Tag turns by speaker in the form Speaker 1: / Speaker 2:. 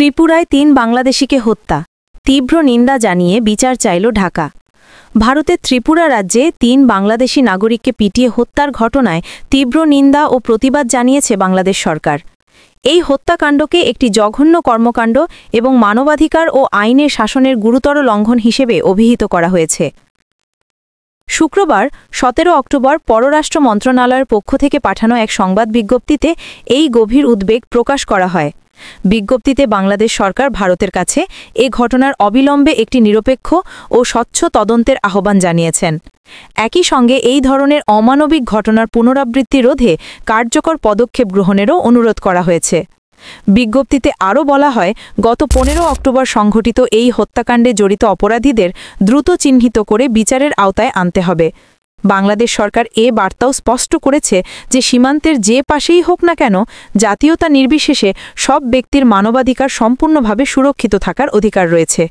Speaker 1: ত্রিপুরায় ৩ বাংলাদেশিকে হত্যা, তীব্র নিন্দা জানিয়ে বিচার চাইল ঢাকা। ভারতের ত্রিপুরা রাজ্যে ৩ বাংলাদেশি নাগরিককে পিটিয়ে হত্যার ঘটনায় তীব্র নিন্দা ও প্রতিবাদ জানিয়েছে বাংলাদেশ সরকার। এই হত্যাকাণ্ডকে একটি জঘন্য কর্মকাণ্ড এবং মানবাধিকার ও আইনের শাসনের গুরুতর লঙ্ঘন হিসেবে অভিহিত করা হয়েছে। শুক্রবার ১৭ অক্টোবর পররাষ্ট্র মন্ত্রণালয়ের পক্ষ থেকে পাঠানো এক সংবাদ বিজ্ঞপ্তিতে এই গভীর উদ্বেগ প্রকাশ করা হয়। বিজ্ঞপ্তিতে বাংলাদেশ সরকার ভারতের কাছে এ ঘটনার অবিলম্বে একটি নিরপেক্ষ ও স্বচ্ছ তদন্তের আহ্বান জানিয়েছেন। একই সঙ্গে এই ধরনের অমানবিক ঘটনার পুনরাবৃত্তি রোধে কার্যকর পদক্ষেপ গ্রহণেরও অনুরোধ করা হয়েছে। বিজ্ঞপ্তিতে আরও বলা হয়, গত ১৫ অক্টোবর সংঘটিত এই হত্যাকাণ্ডে জড়িত অপরাধীদের দ্রুত চিহ্নিত করে বিচারের আওতায় আনতে হবে। বাংলাদেশ সরকার এ বার্তাও স্পষ্ট করেছে যে সীমান্তের যে পাশেই হোক না কেন, জাতীয়তা নির্বিশেষে সব ব্যক্তির মানবাধিকার সম্পূর্ণভাবে সুরক্ষিত থাকার অধিকার রয়েছে।